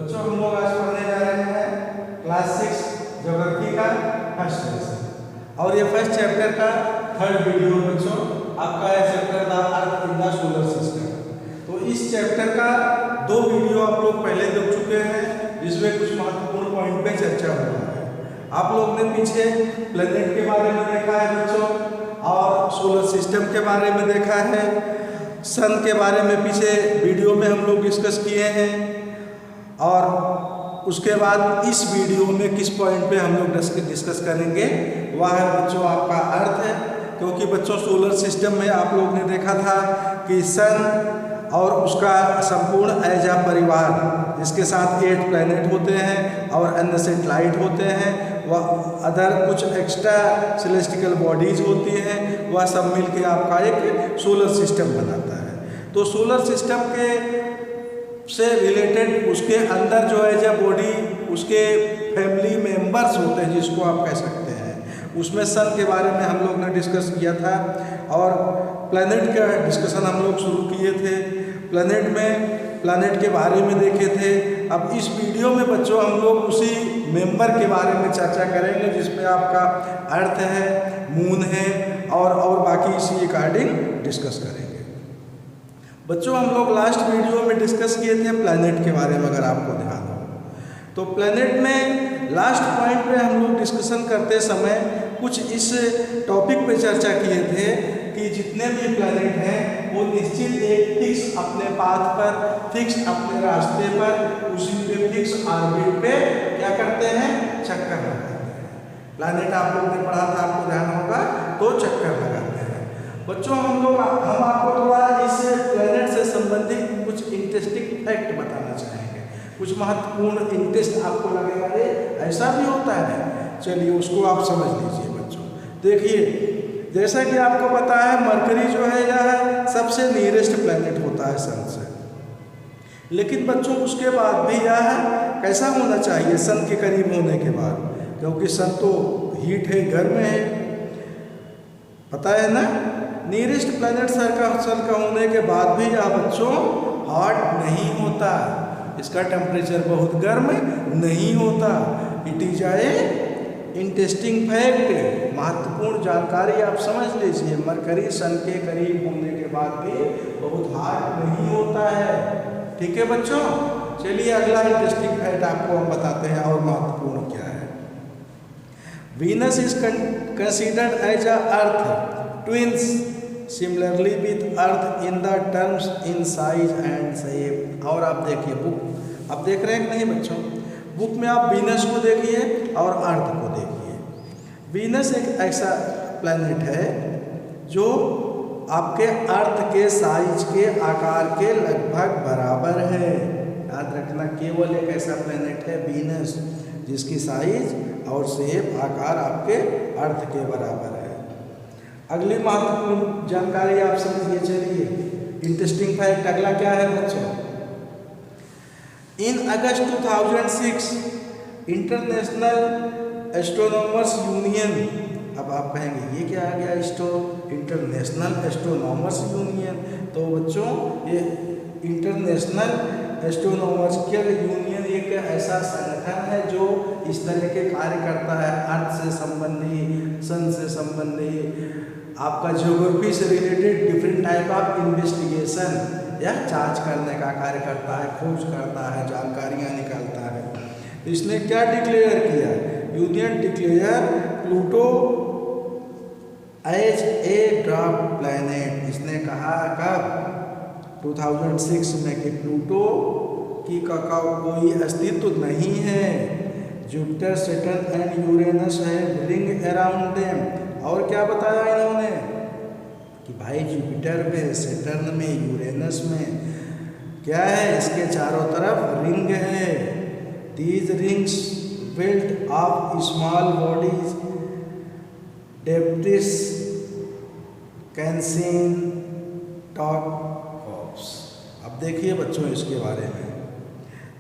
बच्चों हम लोग आज पढ़ने जा रहे हैं क्लास 6 ज्योग्राफी का फर्स्ट लेसन और ये फर्स्ट चैप्टर का थर्ड वीडियो बच्चों आपका है chapter the earth in the solar system. तो इस चैप्टर का 2 वीडियो आप लोग पहले देख चुके हैं जिसमें कुछ महत्वपूर्ण पॉइंट पे चर्चा हुआ है। आप लोग ने पीछे प्लैनेट के बारे में देखा है बच्चों और सोलर सिस्टम के बारे में देखा है, सन के बारे में पीछे वीडियो में हम लोग डिस्कस किए हैं और उसके बाद इस वीडियो में किस पॉइंट पे हम लोग डिस्कस करेंगे वह है बच्चों आपका अर्थ है। क्योंकि बच्चों सोलर सिस्टम में आप लोग ने देखा था कि सन और उसका संपूर्ण ऐजा परिवार जिसके साथ 8 प्लैनेट होते हैं और अन्य सैटेलाइट होते हैं, वह अदर कुछ एक्स्ट्रा सेलेस्टिकल बॉडीज होती हैं, वह सब मिलके आपका एक सोलर सिस्टम बनाता है। तो सोलर सिस्टम के से रिलेटेड उसके अंदर जो है जब बॉडी उसके फैमिली मेंबर्स होते हैं जिसको आप कह सकते हैं, उसमें सन के बारे में हम लोग ने डिस्कस किया था और प्लैनेट का डिस्कशन हम लोग शुरू किए थे। प्लैनेट के बारे में देखे थे। अब इस वीडियो में बच्चों हम लोग उसी मेंबर के बारे में चर्चा करेंगे जिसमें आपका अर्थ है, मून है और बाकी इसी अकॉर्डिंग डिस्कस करेंगे। बच्चों हम लोग लास्ट वीडियो में डिस्कस किए थे प्लैनेट के बारे में, अगर आपको ध्यान हो तो प्लैनेट में लास्ट पॉइंट पे हम लोग डिस्कशन करते समय कुछ इस टॉपिक पे चर्चा किए थे कि जितने भी प्लैनेट हैं वो निश्चित एक फिक्स अपने पाथ पर, फिक्स अपने रास्ते पर, उसी पे फिक्स ऑर्बिट पे क्या करते हैं, चक्कर लगाते हैं। प्लैनेट आप लोग ने पढ़ा था, आपको ध्यान होगा, तो चक्कर लगाते हैं। बच्चों हम आपको थोड़ा इस प्लैनेट से संबंधित कुछ इंटरेस्टिंग फैक्ट बताना चाहेंगे, कुछ महत्वपूर्ण इंटरेस्ट आपको लगेगा रे ऐसा भी होता है। चलिए उसको आप समझ लीजिए बच्चों। देखिए जैसा कि आपको पता है मरकरी जो है यह सबसे नियरेस्ट प्लैनेट होता है सन से, लेकिन बच्चों उसके बाद भी यह कैसा होना चाहिए सन के करीब होने के बाद, क्योंकि सन तो हीट है, गर्म है, पता है ना। नियरेस्ट प्लैनेट सन का होने के बाद भी यह बच्चों हॉट नहीं होता, इसका टेम्परेचर बहुत गर्म नहीं होता। It is a interesting fact, महत्वपूर्ण जानकारी आप समझ लीजिए। मरकरी सन के करीब होने के बाद भी बहुत हॉट नहीं होता है। ठीक है बच्चों, चलिए अगला इंटरेस्टिंग फैक्ट आपको हम बताते हैं और महत्वपूर्ण क्या है। Venus is considered as a Earth twins similarly with Earth in the terms in size and shape. और आप देखिए बुक आप देख रहे हैं कि नहीं बच्चों, बुक में आप वीनस को देखिए और अर्थ को देखिए। वीनस एक ऐसा प्लैनेट है जो आपके अर्थ के साइज के आकार के लगभग बराबर है। याद रखना, केवल एक ऐसा प्लैनेट है वीनस जिसकी साइज और शेप आकार आपके अर्थ के बराबर है। अगली महत्वपूर्ण जानकारी आप समझिए। चलिए इंटरेस्टिंग फैक्ट अगला क्या है बच्चों। इन अगस्त 2006 इंटरनेशनल एस्ट्रोनॉमर्स यूनियन, अब आप कहेंगे ये क्या आ गया इंटरनेशनल एस्ट्रोनॉमर्स यूनियन, तो बच्चों ये इंटरनेशनल एस्ट्रोनॉमर्सिकल यूनियन एक ऐसा संगठन है जो इस तरह के कार्य करता है अर्थ से संबंधी, सन से संबंधी, आपका ज्योग्राफी से related different type of investigation या जांच करने का कार्य करता है, खोज करता है, जानकारियां निकालता है। इसने क्या डिक्लेयर किया, union declare Pluto as a dwarf planet. इसने कहा कब 2006 में कि प्लूटो की का कोई अस्तित्व नहीं है। जुपिटर, सैटर्न एंड यूरेनस है रिंग अराउंड देम। और क्या बताया इन्होंने कि भाई जुपिटर में, सैटर्न में, यूरेनस में क्या है, इसके चारों तरफ रिंग है। These rings built of small bodies डेप्टिस कैंसिन टॉप। अब देखिए बच्चों इसके बारे में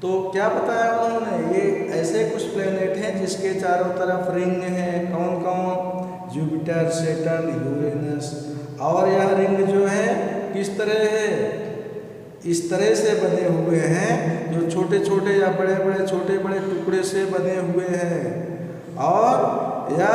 तो क्या बताया उन्होंने, ये ऐसे कुछ प्लैनेट हैं जिसके चारों तरफ रिंग है। कौन कौन, जुपिटर, सैटर्न, यूरेनस। और यह रिंग जो है किस तरह है, इस तरह से बने हुए हैं जो छोटे छोटे या बड़े बड़े छोटे बड़े टुकड़े से बने हुए हैं और यह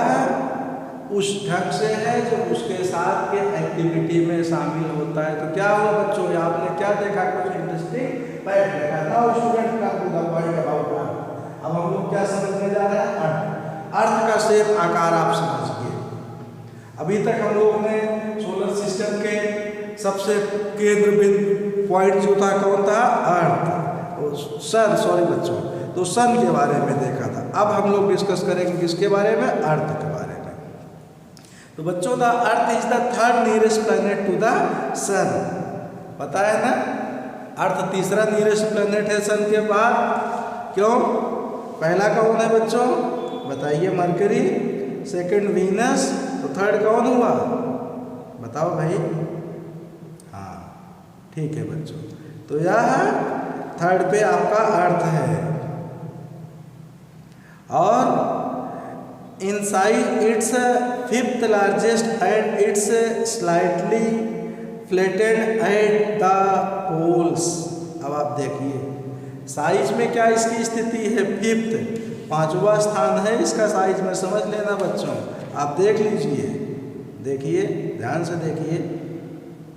उस ढंग से है जो उसके साथ के एक्टिविटी में शामिल होता है। तो क्या हुआ बच्चों, आपने क्या देखा, कुछ इंटरेस्टिंग फैक्ट देखा था और स्टूडेंट का पूरा पॉइंट अबाउट अर्थ। अब हम लोग क्या समझने जा रहे हैं, अर्थ। अर्थ का शेप आकार आप समझिए। अभी तक हम लोग ने सोलर सिस्टम के सबसे केंद्र बिंदु पॉइंट जो था कौन था, अर्थ, सन, सॉरी बच्चों, तो सन के बारे में देखा था। अब हम लोग डिस्कस करेंगे किसके बारे में, अर्थ के बारे में। तो बच्चों the earth is the third nearest planet to the sun, पता है ना, अर्थ तीसरा नियरेस्ट प्लैनेट है सन के बाद। क्यों, पहला कौन है बच्चों बताइए, मरकरी, सेकंड वीनस, तो थर्ड कौन हुआ, बताओ भाई। हाँ ठीक है बच्चों, तो यह थर्ड पे आपका अर्थ है और in size it's fifth largest and it's slightly flattened at the poles. अब आप देखिए साइज में क्या इसकी स्थिति है, फिफ्थ, पांचवा स्थान है इसका साइज में, समझ लेना बच्चों। आप देख लीजिए, देखिए ध्यान से देखिए,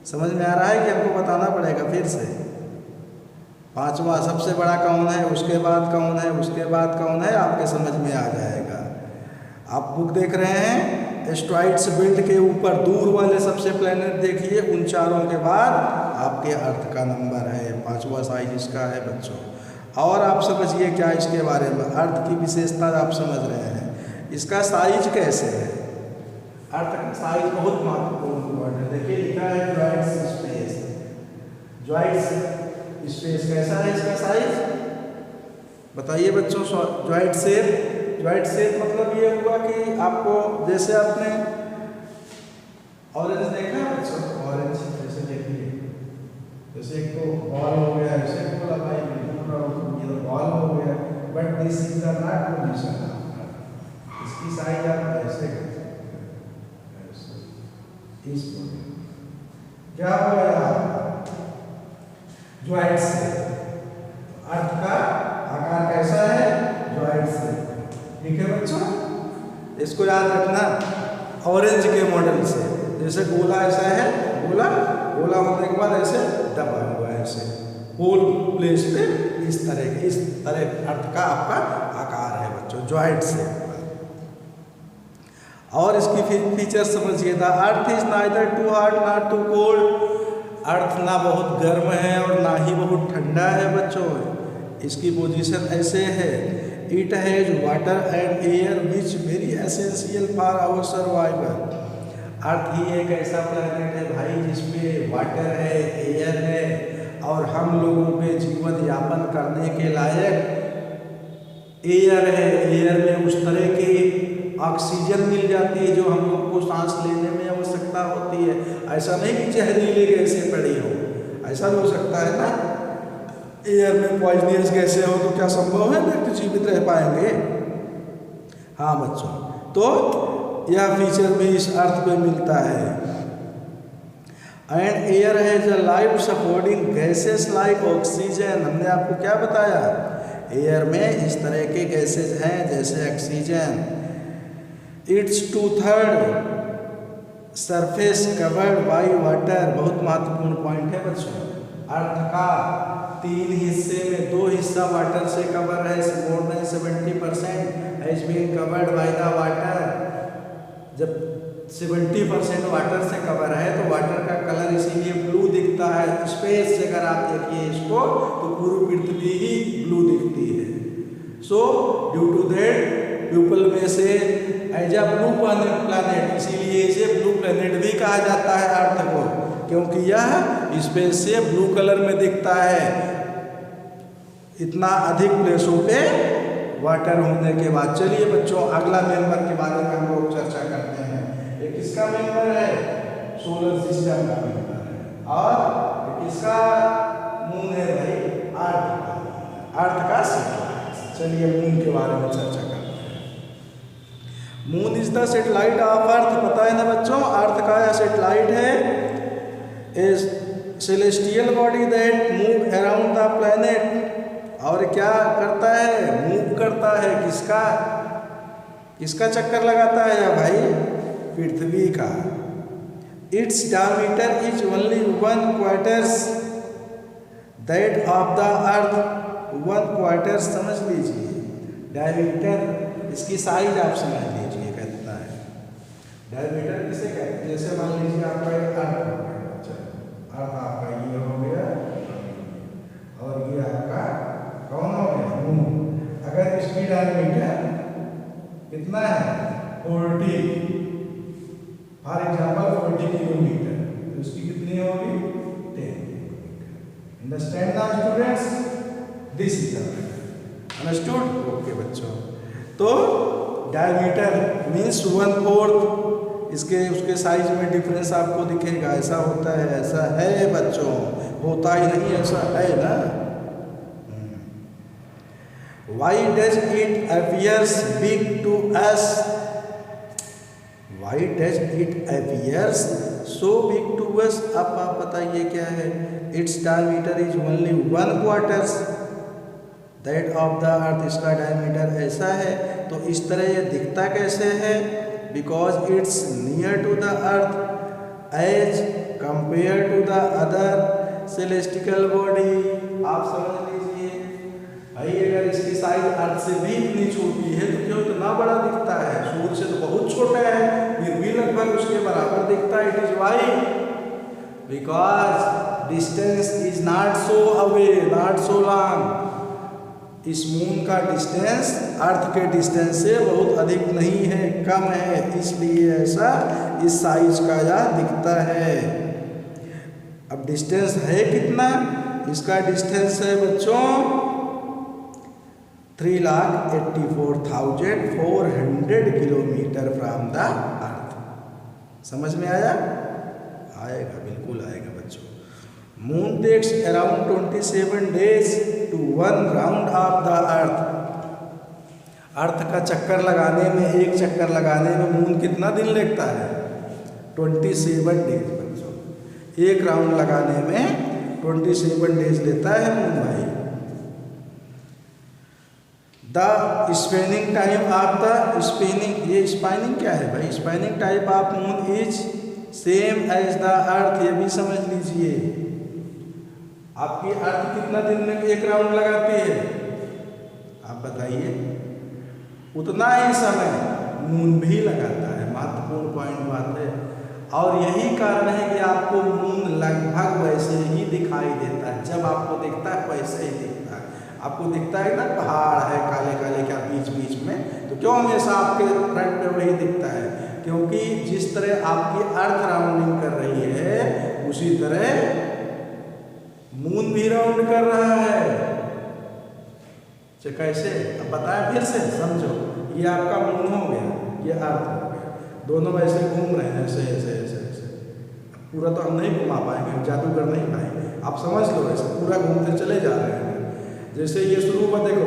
समझ में आ रहा है कि हमको बताना पड़ेगा फिर से। पांचवा सबसे बड़ा कौन है, उसके बाद कौन है, उसके बाद कौन है, आपके समझ में आ जाएगा। आप बुक देख रहे हैं, एस्ट्रॉइड्स बेल्ट के ऊपर दूर वाले सबसे प्लैनेट देखिए, उन चारों के बाद आपके अर्थ का नंबर है, पांचवा साइज इसका है बच्चों। और आप समझिए क्या इसके बारे में, अर्थ की विशेषता आप समझ रहे हैं, इसका साइज कैसे है, अर्थ का साइज बहुत महत्वपूर्ण वर्ड है। देखिए लिखा है जॉइंट्स स्पेस, जॉइंट्स स्पेस कैसा है इसका साइज, बताइए बच्चों। जॉइंट शेप, जॉइंट शेप मतलब ये हुआ कि आपको जैसे आपने ऑरेंज देखा है बच्चों, ऑरेंज जैसे देखिए, जैसे एक तो बॉल हो गया, ऐसे को लगाई ये तो बॉल हो गया, but this is the not position, इसकी साइज आप ऐसे कर सकते हैं, इस क्या हो गया जॉइंट से, अर्थ का आकार कैसा है, जॉइंट से, ठीक है बच्चों। इसको याद रखना, ऑरेंज के मॉडल से, जैसे गोला ऐसा है, गोला गोला होने के बाद ऐसे दबा हुआ है, ऐसे होल प्लेस पे इस तरह अर्थ का आपका आकार है बच्चों, जॉइंट से। और इसकी फीचर समझिए, the earth is neither too hot not too cold, earth ना बहुत गर्म है और ना ही बहुत ठंडा है बच्चों। इसकी पोजीशन ऐसे है, it has water and air which very essential for our survival. Earth ही एक ऐसा प्लैनेट है भाई जिसमें वाटर है, एयर है और हम लोगों के जीवन यापन करने के लायक एयर है। एयर में उस तरह की ऑक्सीजन मिल जाती है जो हम लोग को सांस लेने में आवश्यकता होती है। ऐसा नहीं कि जहरीली गैसें पड़ी हो, ऐसा भी हो सकता है ना, एयर में पॉइजनस गैसें हो तो क्या संभव है व्यक्ति जीवित रह पाएंगे। हाँ बच्चों, तो यह फीचर भी इस अर्थ में मिलता है। And air has a life supporting gases like oxygen, हमने आपको क्या बताया, एयर में इस तरह के गैसेज हैं जैसे oxygen. It's 2/3 surface covered by water, बहुत महत्वपूर्ण पॉइंट है बच्चों। अर्थ का 3 हिस्से में 2 हिस्सा वाटर से कवर है, more than 70% has been covered by the water. जब 70% वाटर से कवर है तो वाटर का कलर इसीलिए ब्लू दिखता है। स्पेस से अगर आप देखिए इसको तो पूरी पृथ्वी ही ब्लू दिखती है। So due to that people में से एज अ ब्लू प्लैनेट, इसीलिए इसे ब्लू प्लैनेट भी कहा जाता है अर्थ को, क्योंकि यह स्पेस से ब्लू कलर में दिखता है। इतना अधिक प्लेसों पे वाटर होने के बाद। चलिए बच्चों अगला मेंबर के बारे में हम लोग चर्चा करते हैं। ये किसका मेंबर है, सोलर सिस्टम का मेंबर है, और किसका मून है भाई, अर्थ का सैटेलाइट। चलिए मून के बारे में चर्चा करते हैं। Moon is the satellite of earth, पता है ना बच्चों, अर्थ का यह सैटेलाइट है। Celestial body that move around the planet, और क्या करता है, मूव करता है, किसका किसका चक्कर लगाता है या भाई, पृथ्वी का। Its diameter is only 1/4 that of the अर्थ, 1/4 समझ लीजिए, डायमीटर इसकी साइज आप समझ लीजिए कितना है। डायमीटर किसे कहते हैं, जैसे मान लीजिए आपका एक अर्थ हो गया, अर्थ आपका ये हो गया और ये आपका कौन हो गया, मून। अगर इसकी डायमीटर कितना है, 40, फॉर एग्जाम्पल 40 किलोमीटर, तो इसकी कितनी होगी, 10 kilometre. Understand now students, this is the matter, understood, okay बच्चों। तो डायमीटर मीन्स 1/4, इसके उसके साइज में डिफरेंस आपको दिखेगा, ऐसा होता है, ऐसा है बच्चों, होता ही नहीं, ऐसा है ना। Why does it appears big to us? Why does it appears so big to us? अब आप बताइए क्या है, its diameter is only 1/4 that of the earth, इसका डायमीटर ऐसा है, तो इस तरह ये दिखता कैसे है, because it's near to the earth as compared to the other celestial body। आप समझ लीजिए भाई, अगर इसकी साइज अर्थ से भी इतनी छोटी है तो क्यों इतना बड़ा दिखता है, सूर्य से तो बहुत छोटा है, फिर भी लगभग उसके बराबर दिखता है। It is why, because distance is not so away, not so long. इस मून का डिस्टेंस अर्थ के डिस्टेंस से बहुत अधिक नहीं है, कम है, इसलिए ऐसा इस साइज का यह दिखता है। अब डिस्टेंस है कितना, इसका डिस्टेंस है बच्चों 3,84,400 किलोमीटर फ्रॉम द अर्थ। समझ में आया, आएगा, बिल्कुल आएगा बच्चों। Moon takes around 27 days to 1 round of the earth. Earth का चक्कर लगाने में, एक चक्कर लगाने में मून कितना दिन लगता है, 27 डेज बच्चों। एक राउंड लगाने में 27 डेज लेता है मून भाई। The spinning time of the spinning, ये स्पाइनिंग क्या है भाई, spinning type of moon is same as the Earth, ये भी समझ लीजिए। आपकी अर्थ कितना दिन में एक राउंड लगाती है, आप बताइए, उतना ही समय मून भी लगाता है। महत्वपूर्ण पॉइंट बात है, और यही कारण है कि आपको मून लगभग वैसे ही दिखाई देता है, जब आपको दिखता है वैसे ही दिखता है। आपको दिखता है ना पहाड़ है काले काले क्या बीच बीच में, तो क्यों हमेशा आपके फ्रंट पे वही दिखता है, क्योंकि जिस तरह आपकी अर्थ राउंडिंग कर रही है उसी तरह मून भी राउंड कर रहा है। कैसे, अब बताया फिर से समझो, ये आपका मून हो गया, ये अर्थ हो गया, दोनों ऐसे घूम रहे हैं, ऐसे ऐसे ऐसे ऐसे। पूरा तो हम नहीं घुमा पाएंगे, जादूगर नहीं पाएंगे, आप समझ लो, ऐसे पूरा घूमते चले जा रहे हैं। जैसे ये शुरू में देखो,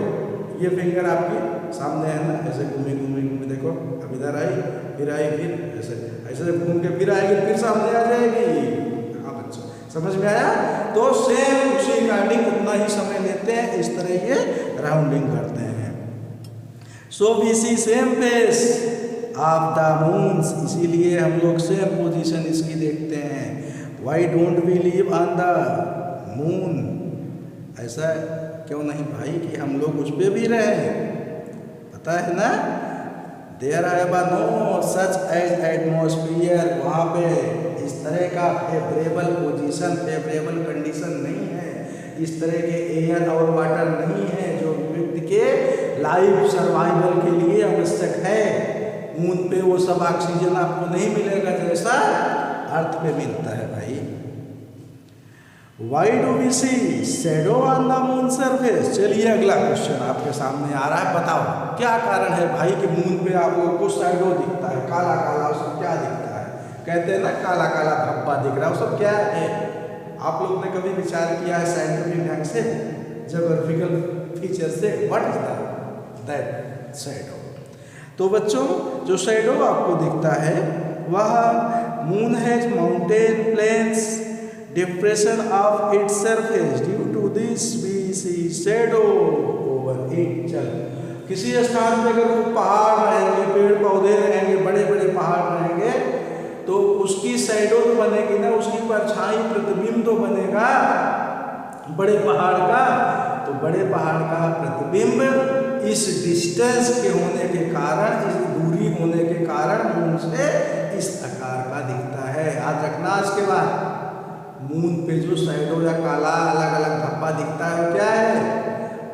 ये फिंगर आपकी सामने है ना, ऐसे घूमी घूमी घूमी, देखो अब इधर आई, फिर ऐसे ऐसे घूम के फिर आएगी, फिर सामने आ जाएगी। हाँ बच्चों, समझ में आया। तो सेम उसी अकॉर्डिंग उतना ही समय लेते हैं, इस तरह ये राउंडिंग करते हैं। So we see same face of the moons, इसीलिए हम लोग सेम पोजीशन इसकी देखते हैं। Why don't we live on the moon, ऐसा क्यों नहीं भाई कि हम लोग उस पर भी रहे, पता है ना। There have no such as atmosphere, वहाँ पे इस तरह का फेवरेबल पोजीशन, फेवरेबल कंडीशन नहीं है, इस तरह के एयर और वाटर नहीं है जो व्यक्ति के लाइफ सर्वाइवल के लिए आवश्यक है। मून पे वो सब ऑक्सीजन आपको नहीं मिलेगा जैसा अर्थ पे मिलता है भाई। Why do we see shadow on the moon surface, चलिए अगला क्वेश्चन आपके सामने आ रहा है, बताओ क्या कारण है भाई कि मून पे आप लोग को शैडो दिखता है, काला काला, उसको क्या दिखता है, कहते हैं ना काला काला धब्बा दिख रहा है, वो सब क्या है। आप लोग ने कभी विचार किया है साइंटिफिक ढंग से, ज्योग्राफिकल फीचर से, व्हाट इज दैट शैडो। तो बच्चों जो शैडो आपको दिखता है वह moon has mountain plains depression of its surface due to this we see shadow over it. चल किसी स्थान पे अगर वो पहाड़ रहेंगे, पेड़ पौधे रहेंगे, बड़े बड़े पहाड़ रहेंगे, तो उसकी शैडो तो बनेगी ना, उसकी परछाई प्रतिबिंब तो बनेगा बड़े पहाड़ का। तो बड़े पहाड़ का प्रतिबिंब इस डिस्टेंस के होने के कारण, इस दूरी होने के कारण मून से इस आकार का दिखता है। याद रखना इसके बाद, मून पे जो शैडो या काला अलग अलग धब्बा दिखता है क्या है,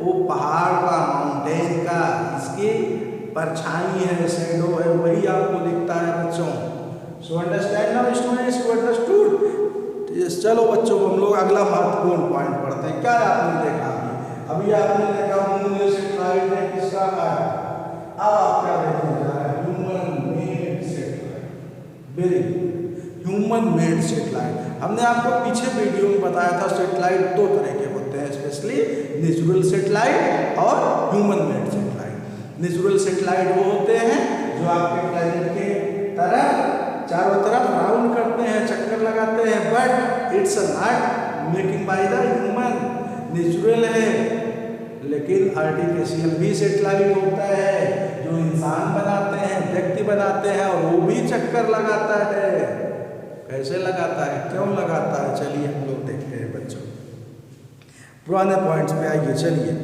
वो पहाड़ का, माउंटेन का, इसकी परछाई है, शैडो है, वही आपको दिखता है बच्चों। So understand now students, you understood. चलो बच्चों हम लोग अगला महत्वपूर्ण पॉइंट पढ़ते हैं। क्या आपने देखा अभी आपने देखा मून सैटेलाइट है किसका है, अब आप क्या देखने जा रहे हैं, human made satellite. Very human made satellite. हमने आपको पीछे वीडियो में बताया था सैटेलाइट दो तरह के होते हैं, स्पेशली नेचुरल सैटेलाइट और human made satellite. Natural satellite वो होते हैं जो आपके प्लैनेट के तरफ चारों तरफ राउंड करते हैं, चक्कर लगाते हैं, but it's not making bye the human, natural है। लेकिन आर्टिफिशियल भी सैटेलाइट होता है जो इंसान बनाते हैं, व्यक्ति बनाते हैं, और वो भी चक्कर लगाता है। कैसे लगाता है, क्यों लगाता है, चलिए हम लोग देखते हैं बच्चों। पुराने पॉइंट्स पे आइए चलिए।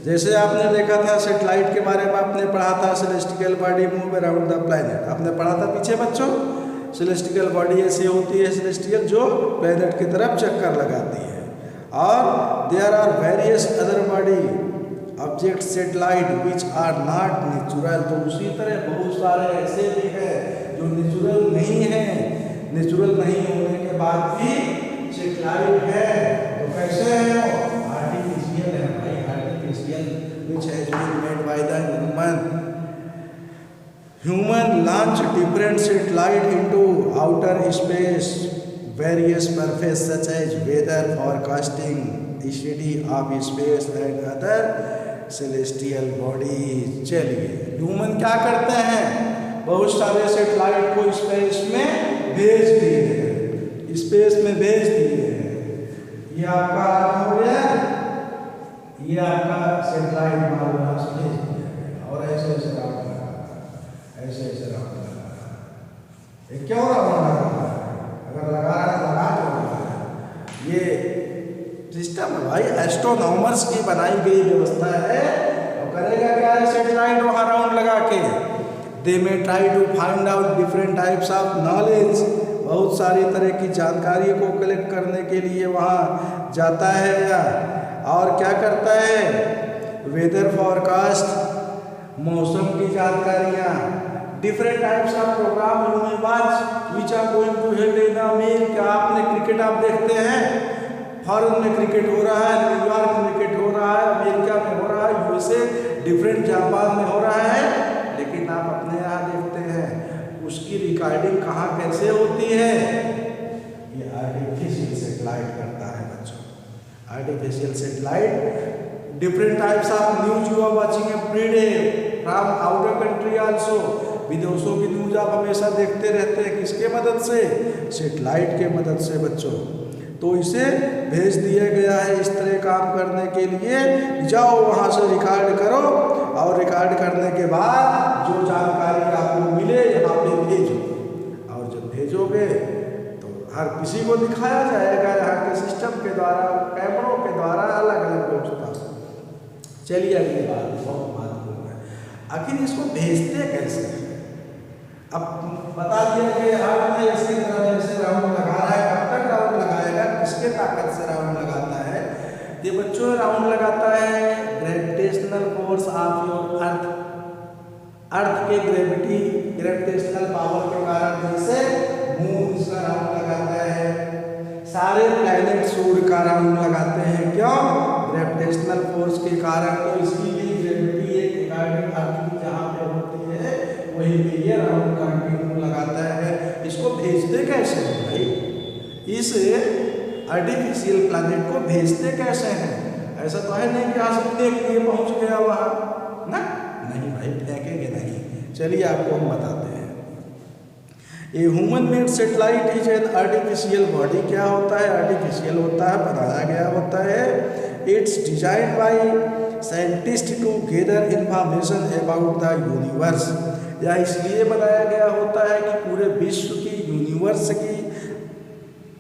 जैसे आपने देखा था सैटेलाइट के बारे में, आपने पढ़ा था celestial body move around the planet, आपने पढ़ा था पीछे बच्चों। सेलेस्टियल बॉडी ऐसी होती है सेलेस्टियल जो प्लैनेट की तरफ चक्कर लगाती है। और there are various other body object satellite which are not natural. तो उसी तरह बहुत सारे ऐसे भी हैं जो नेचुरल नहीं है, नेचुरल नहीं होने के बाद भी सैटेलाइट है। तो कैसे है, आर्टिफिशियल है भाई, artificial which has been made by the human. Human launch different satellite into outer space, various purposes such as weather forecasting, study of space and other celestial bodies। चलिए ह्यूमन क्या करते हैं, बहुत सारे सैटेलाइट को space में भेज दिए हैं, स्पेस में भेज दिए हैं। ये आपका हो गया, ये आपका सैटेलाइट मालूम से भेज दिया गया, और ऐसे ऐसे ऐसे ऐसे राउंड लगा रहा है। ये क्यों राउंड लगा रहा है, अगर लगा रहा है लगा क्यों रहा है, ये सिस्टम है भाई, एस्ट्रोनॉमर्स की बनाई गई व्यवस्था है। और करेगा क्या है सैटेलाइट वहाँ राउंड लगा के, they may try to find out different types of knowledge, बहुत सारी तरह की जानकारी को कलेक्ट करने के लिए वहाँ जाता है। और क्या करता है, वेदर फॉरकास्ट, मौसम की जानकारियाँ, different types of program you may watch which are going to held in America. क्या आपने क्रिकेट आप देखते हैं, फॉरेन में क्रिकेट हो रहा है, न्यूयॉर्क में क्रिकेट हो रहा है, अमेरिका में हो रहा है, यूएसए, डिफरेंट जापान में हो रहा है, लेकिन आप अपने यहाँ देखते हैं उसकी रिकॉर्डिंग कहाँ कैसे होती है, ये आर्टिफिशियल सैटेलाइट करता है बच्चों। Artificial satellite different types of news you are watching every day from outer country also. विदेशों की न्यूज आप हमेशा देखते रहते हैं, किसके मदद से, सैटेलाइट के मदद से बच्चों। तो इसे भेज दिया गया है इस तरह काम करने के लिए, जाओ वहाँ से रिकॉर्ड करो, और रिकॉर्ड करने के बाद जो जानकारी आपको मिले यहाँ पे भेजो, और जब भेजोगे तो हर किसी को दिखाया जाएगा यहाँ के सिस्टम के द्वारा, कैमरों के द्वारा, अलग अलग व्यवस्था से। चलिए अगली बात बहुत महत्वपूर्ण है, आखिर इसको भेजते कैसे हैं। अब बता दिया कि हर में इसकी तरह जैसे राउंड लगा रहा है, कब तक राउंड लगाएगा, किसके ताकत से राउंड लगाता है, ये बच्चों राउंड लगाता है gravitational force of your earth. Earth के ग्रेविटी, ग्रेविटेशनल पावर के कारण जैसे मून इसका राउंड लगाता है, सारे प्लैनेट सूर्य का राउंड लगाते हैं, क्यों, ग्रेविटेशनल फोर्स के कारण। तो इसकी भी ग्रेविटी एक रिगार्डिंग अर्थ की जहाँ पे होती है वहीं पे ये राउंड कंटिन्यू लगाता है। इसको भेजते कैसे हैं भाई, इस आर्टिफिशियल प्लैनेट को भेजते कैसे हैं, ऐसा तो है नहीं कि आज फेंक दिए पहुँच गया वहाँ ना, नहीं भाई फेंकेंगे नहीं। चलिए आपको हम बताते हैं। A human made satellite is an artificial body. क्या होता है? आर्टिफिशियल होता है, बनाया गया होता है। It's design by scientist to gather information about the universe. या इसलिए बनाया गया होता है कि पूरे विश्व की, यूनिवर्स की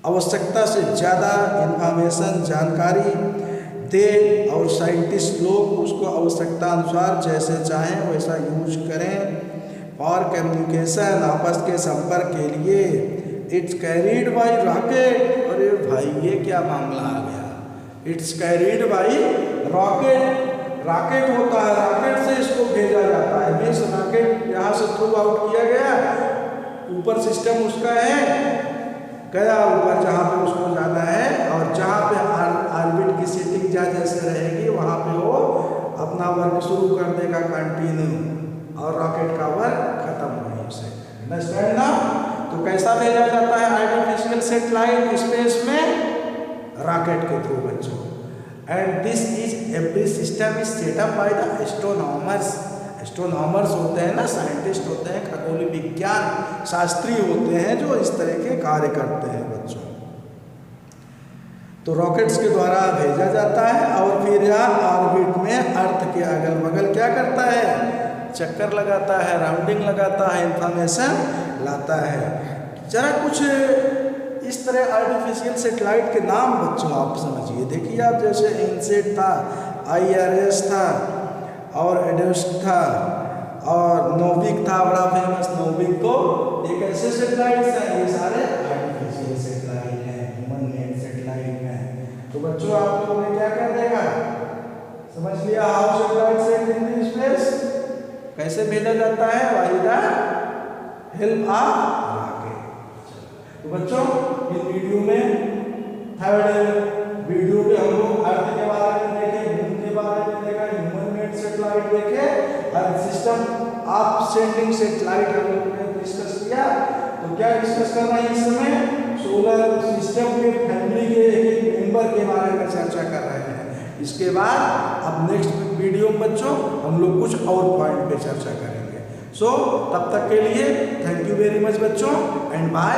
आवश्यकता से ज़्यादा इंफॉर्मेशन, जानकारी दे और साइंटिस्ट लोग उसको आवश्यकता अनुसार जैसे चाहें वैसा यूज करें और कम्युनिकेशन, आपस के संपर्क के लिए। It's carried by rocket. अरे भाई ये क्या मामला आ गया? It's carried by rocket. Rocket होता है, रॉकेट से इसको भेजा जाता है। मीन्स रॉकेट यहाँ से थ्रू आउट किया गया, ऊपर सिस्टम उसका है, गया ऊपर जहाँ पे उसको जाना है, और जहाँ पे ऑर्बिट की सेटिंग जैसे रहेगी वहाँ पे वो अपना वर्क शुरू कर देगा कंटिन्यू, और रॉकेट का वर्क खत्म वहीं से। अंडरस्टैंड ना? तो कैसा भेजा जाता है आर्टिफिशियल सेटेलाइट स्पेस में? रॉकेट के थ्रू बच्चों। And this is every system is setup by the astronomers. Astronomers होते हैं ना, साइंटिस्ट होते हैं, खगोलीय विज्ञान शास्त्री होते हैं जो इस तरह के कार्य करते हैं बच्चों। तो रॉकेट्स के द्वारा भेजा जाता है और फिर यह ऑर्बिट में अर्थ के अगल बगल क्या करता है? चक्कर लगाता है, राउंडिंग लगाता है, इंफॉर्मेशन लाता है। जरा कुछ इस तरह आर्टिफिशियल सेटेलाइट के नाम बच्चों आप समझिए। देखिए आप, जैसे इनसेट था, IRS था, और एडोस था, और नोविक था, बड़ा फेमस नोविक। तो ये कैसे सेटेलाइट्स हैं? ये सारे आर्टिफिशियल सेटेलाइट हैं, ह्यूमन मेड सेटेलाइट हैं। तो बच्चों आप लोगों ने क्या कर देखा? समझ लिया how satellite send in space कैसे भेजा जाता है? By the help of rocket. तो बच्चों इस वीडियो में, थर्ड वीडियो में हम लोग अर्थ के बारे में देखे, मून के बारे में देखा, ह्यूमन मेड सेटेलाइट देखे, और सिस्टम ऑफ सेंडिंग सेटेलाइट हम लोग ने डिस्कस किया। तो क्या डिस्कस करना है इस समय? सोलर सिस्टम के फैमिली के एक मेंबर के बारे में चर्चा कर रहे हैं। इसके बाद अब नेक्स्ट वीडियो में बच्चों हम लोग कुछ और पॉइंट पे चर्चा करेंगे। सो तब तक के लिए थैंक यू वेरी मच बच्चों, एंड बाय।